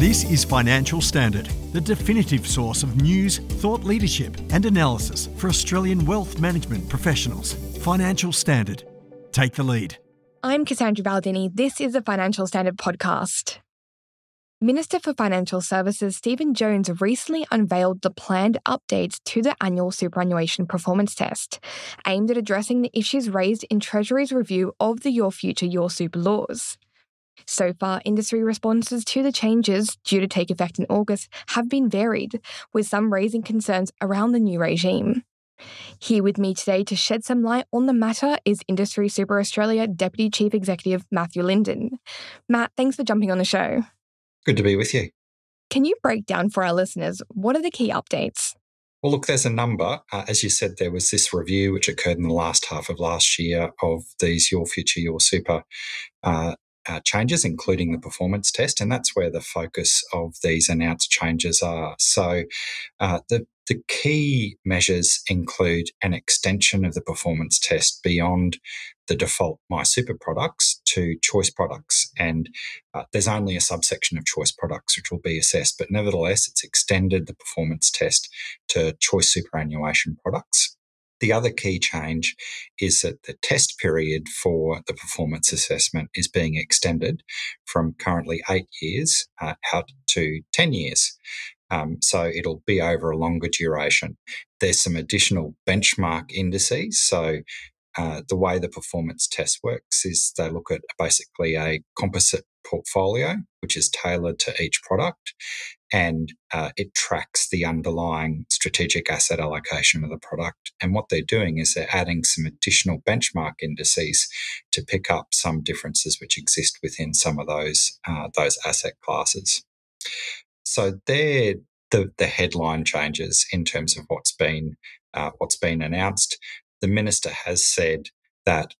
This is Financial Standard, the definitive source of news, thought leadership and analysis for Australian wealth management professionals. Financial Standard. Take the lead. I'm Cassandra Baldini. This is the Financial Standard podcast. Minister for Financial Services Stephen Jones recently unveiled the planned updates to the annual superannuation performance test, aimed at addressing the issues raised in Treasury's review of the Your Future, Your Super laws. So far, industry responses to the changes, due to take effect in August, have been varied, with some raising concerns around the new regime. Here with me today to shed some light on the matter is Industry Super Australia Deputy Chief Executive Matthew Linden. Matt, thanks for jumping on the show. Good to be with you. Can you break down for our listeners what are the key updates? Well, look, there's a number. As you said, there was this review which occurred in the last half of last year of these Your Future, Your Super changes, including the performance test, and that's where the focus of these announced changes are. So the key measures include an extension of the performance test beyond the default My Super products to choice products, and there's only a subsection of choice products which will be assessed, but nevertheless it's extended the performance test to choice superannuation products. The other key change is that the test period for the performance assessment is being extended from currently 8 years out to 10 years. So it'll be over a longer duration. There's some additional benchmark indices. So the way the performance test works is they look at basically a composite portfolio, which is tailored to each product, and it tracks the underlying strategic asset allocation of the product. And what they're doing is they're adding some additional benchmark indices to pick up some differences which exist within some of those asset classes. So they're the headline changes in terms of what's been announced. The minister has said that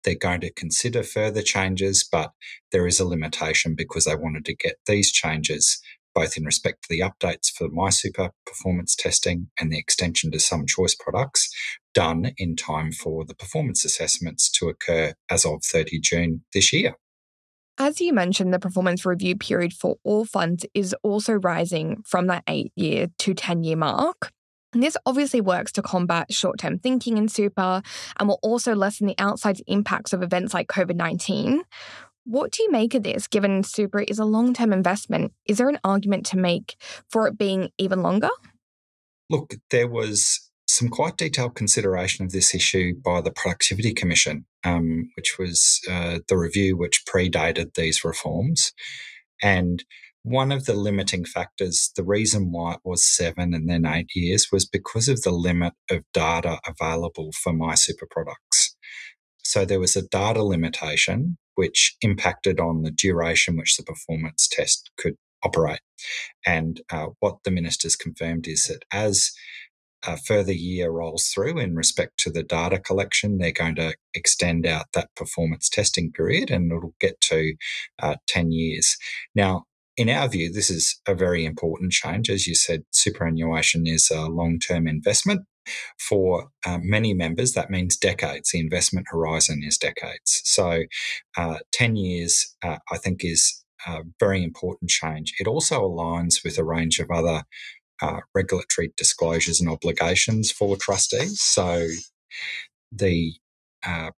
they're going to consider further changes, but there is a limitation because they wanted to get these changes, both in respect to the updates for My Super performance testing and the extension to some choice products, done in time for the performance assessments to occur as of 30 June this year. As you mentioned, the performance review period for all funds is also rising from that 8-year to 10-year mark. And this obviously works to combat short-term thinking in super and will also lessen the outside impacts of events like COVID-19. What do you make of this, given super is a long-term investment? Is there an argument to make for it being even longer? Look, there was some quite detailed consideration of this issue by the Productivity Commission, which was the review which predated these reforms. And one of the limiting factors, the reason why it was 7 and then 8 years, was because of the limit of data available for My Super products. So there was a data limitation which impacted on the duration which the performance test could operate. And what the minister's confirmed is that as a further year rolls through in respect to the data collection, they're going to extend out that performance testing period and it'll get to 10 years. Now, in our view, this is a very important change. As you said, superannuation is a long-term investment. For many members, that means decades. The investment horizon is decades. So 10 years, I think, is a very important change. It also aligns with a range of other regulatory disclosures and obligations for trustees. So the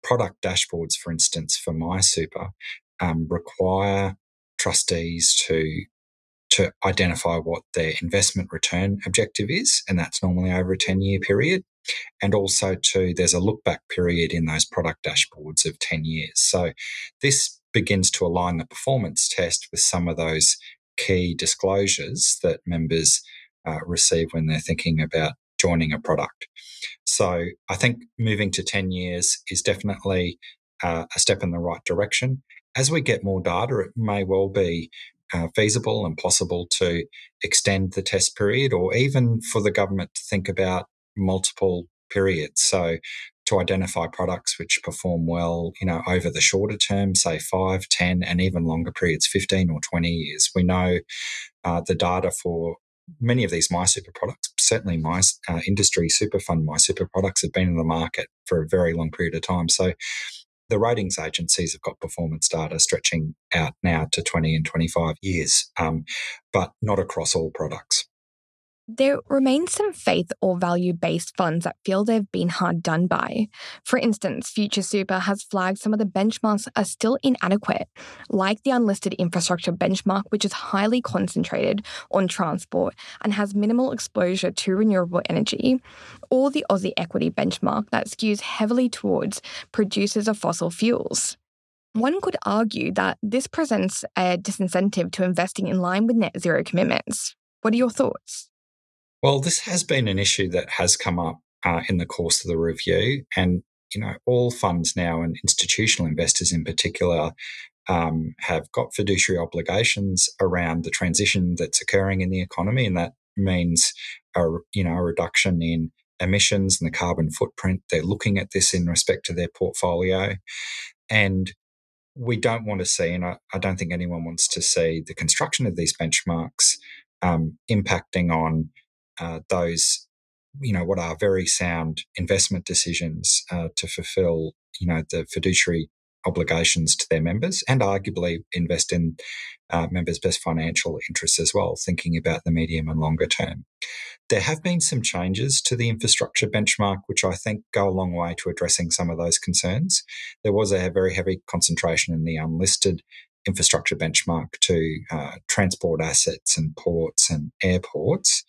product dashboards, for instance, for My Super, require trustees to identify what their investment return objective is, and that's normally over a 10-year period. And also there's a look-back period in those product dashboards of 10 years. So this begins to align the performance test with some of those key disclosures that members receive when they're thinking about joining a product. So I think moving to 10 years is definitely a step in the right direction. As we get more data, it may well be feasible and possible to extend the test period, or even for the government to think about multiple periods. So to identify products which perform well, over the shorter term, say 5, 10, and even longer periods, 15 or 20 years. We know the data for many of these My Super products, certainly my industry super fund My Super products, have been in the market for a very long period of time. So the ratings agencies have got performance data stretching out now to 20 and 25 years, but not across all products. There remains some faith or value-based funds that feel they've been hard done by. For instance, Future Super has flagged some of the benchmarks are still inadequate, like the unlisted infrastructure benchmark, which is highly concentrated on transport and has minimal exposure to renewable energy, or the Aussie equity benchmark that skews heavily towards producers of fossil fuels. One could argue that this presents a disincentive to investing in line with net zero commitments. What are your thoughts? Well, this has been an issue that has come up in the course of the review, and all funds now and institutional investors in particular have got fiduciary obligations around the transition that's occurring in the economy, and that means a reduction in emissions and the carbon footprint. They're looking at this in respect to their portfolio, and we don't want to see, and I don't think anyone wants to see, the construction of these benchmarks impacting on those, what are very sound investment decisions to fulfil, the fiduciary obligations to their members, and arguably invest in members' best financial interests as well, thinking about the medium and longer term. There have been some changes to the infrastructure benchmark, which I think go a long way to addressing some of those concerns. There was a very heavy concentration in the unlisted infrastructure benchmark to transport assets and ports and airports,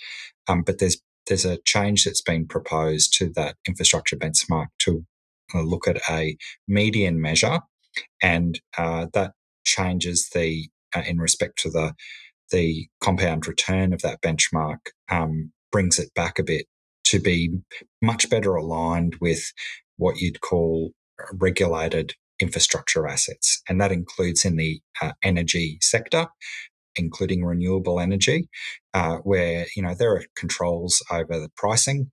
but there's a change that's been proposed to that infrastructure benchmark to look at a median measure, and that changes the in respect to the compound return of that benchmark, brings it back a bit to be much better aligned with what you'd call regulated infrastructure assets. And that includes in the energy sector, including renewable energy, where, there are controls over the pricing,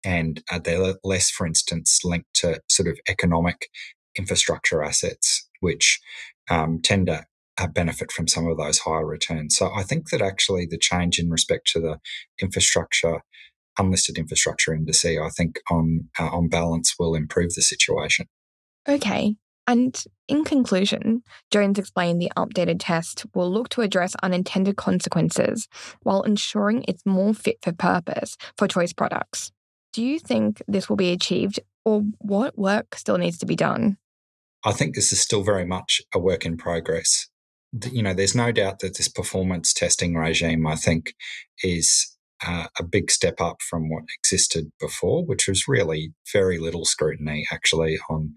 and they're less, for instance, linked to sort of economic infrastructure assets, which tend to benefit from some of those higher returns. So I think that actually the change in respect to the unlisted infrastructure indice, I think on balance will improve the situation. Okay. And in conclusion, Jones explained the updated test will look to address unintended consequences while ensuring it's more fit for purpose for choice products. Do you think this will be achieved, or what work still needs to be done? I think this is still very much a work in progress. There's no doubt that this performance testing regime, I think, is a big step up from what existed before, which was really very little scrutiny actually on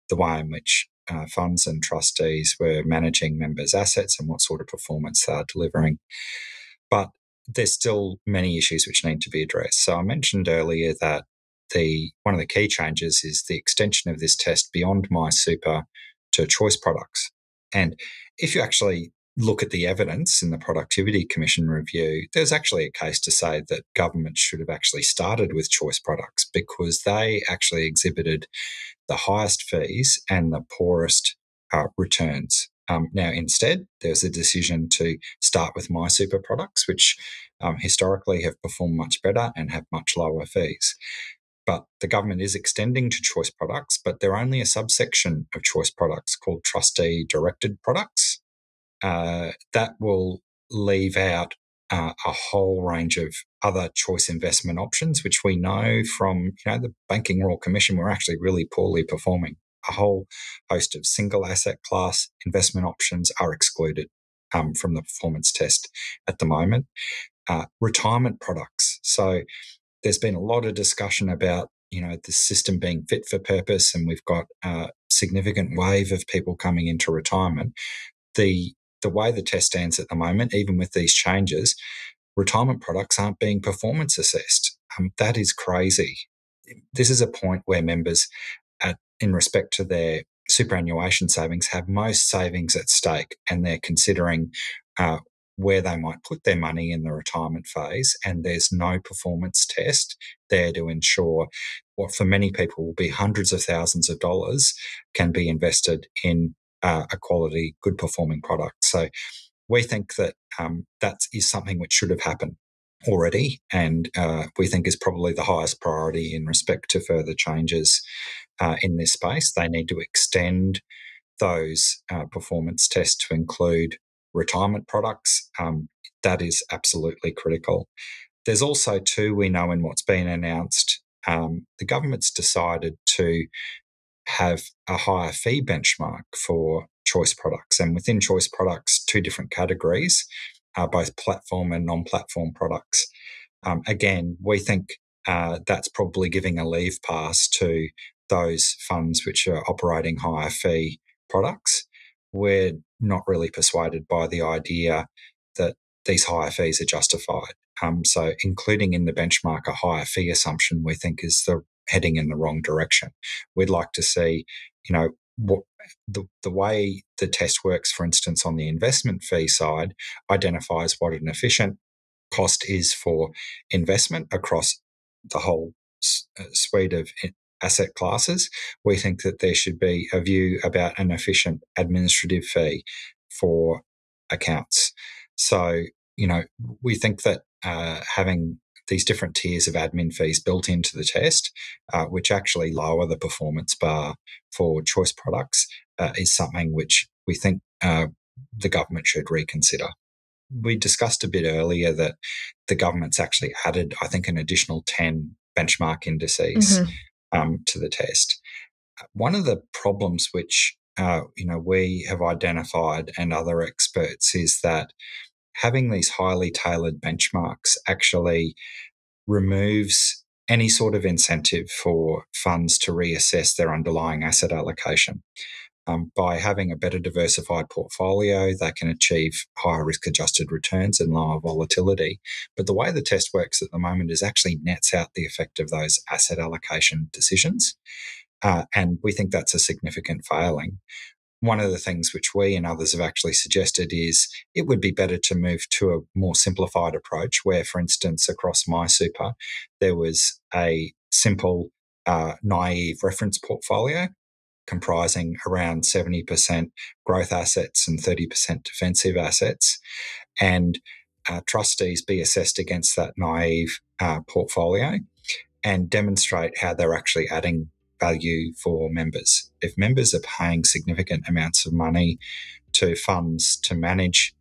the way in which funds and trustees were managing members' assets and what sort of performance they are delivering. But there's still many issues which need to be addressed. So I mentioned earlier that one of the key changes is the extension of this test beyond My Super to choice products. And if you actually look at the evidence in the Productivity Commission review, there's actually a case to say that government should have actually started with choice products, because they actually exhibited the highest fees and the poorest returns. Now, instead, there's a decision to start with My Super products, which historically have performed much better and have much lower fees. But the government is extending to choice products, but they're only a subsection of choice products called trustee-directed products. That will leave out a whole range of other choice investment options, which we know from the Banking Royal Commission were actually really poorly performing. A whole host of single asset class investment options are excluded from the performance test at the moment. Retirement products. So there's been a lot of discussion about the system being fit for purpose, and we've got a significant wave of people coming into retirement. The way the test stands at the moment, even with these changes, retirement products aren't being performance assessed. That is crazy. This is a point where members, in respect to their superannuation savings, have most savings at stake, and they're considering where they might put their money in the retirement phase, and there's no performance test there to ensure what for many people will be hundreds of thousands of dollars can be invested in a quality, good performing product. So we think that that is something which should have happened already, and we think is probably the highest priority in respect to further changes in this space. They need to extend those performance tests to include retirement products. That is absolutely critical. There's also, too, we know in what's been announced, the government's decided to have a higher fee benchmark for choice products. And within choice products, two different categories, both platform and non-platform products. Again, we think that's probably giving a leave pass to those funds which are operating higher fee products. We're not really persuaded by the idea that these higher fees are justified. So including in the benchmark a higher fee assumption, we think is heading in the wrong direction. We'd like to see, what the way the test works, for instance, on the investment fee side, identifies what an efficient cost is for investment across the whole suite of asset classes. We think that there should be a view about an efficient administrative fee for accounts. So, we think that having these different tiers of admin fees built into the test, which actually lower the performance bar for choice products, is something which we think the government should reconsider. We discussed a bit earlier that the government's actually added, I think, an additional 10 benchmark indices to the test. One of the problems which we have identified and other experts is that having these highly tailored benchmarks actually removes any sort of incentive for funds to reassess their underlying asset allocation. By having a better diversified portfolio, they can achieve higher risk-adjusted returns and lower volatility. But the way the test works at the moment is actually nets out the effect of those asset allocation decisions. And we think that's a significant failing. One of the things which we and others have actually suggested is it would be better to move to a more simplified approach where, for instance, across MySuper, there was a simple, naive reference portfolio comprising around 70% growth assets and 30% defensive assets, and trustees be assessed against that naive portfolio and demonstrate how they're actually adding value for members. If members are paying significant amounts of money to funds to manage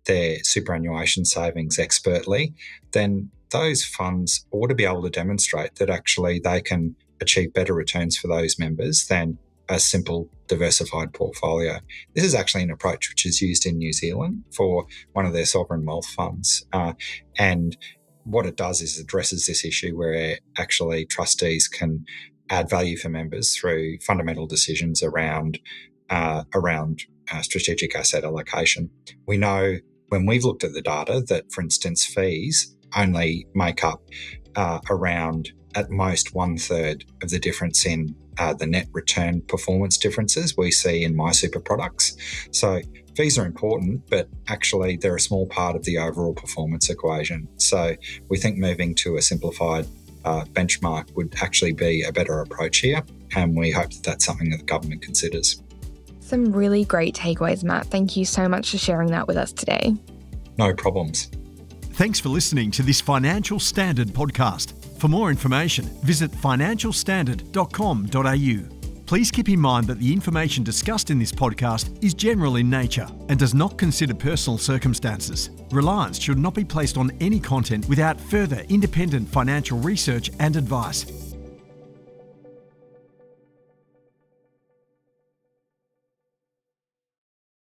their superannuation savings expertly, then those funds ought to be able to demonstrate that actually they can achieve better returns for those members than a simple diversified portfolio. This is actually an approach which is used in New Zealand for one of their sovereign wealth funds. And what it does is addresses this issue where actually trustees can add value for members through fundamental decisions around strategic asset allocation. We know when we've looked at the data that, for instance, fees only make up around at most 1/3 of the difference in the net return performance differences we see in MySuper products. So fees are important, but actually they're a small part of the overall performance equation. So we think moving to a simplified benchmark would actually be a better approach here, and we hope that that's something that the government considers. Some really great takeaways, Matt. Thank you so much for sharing that with us today. No problems. Thanks for listening to this Financial Standard podcast. For more information, visit financialstandard.com.au. Please keep in mind that the information discussed in this podcast is general in nature and does not consider personal circumstances. Reliance should not be placed on any content without further independent financial research and advice.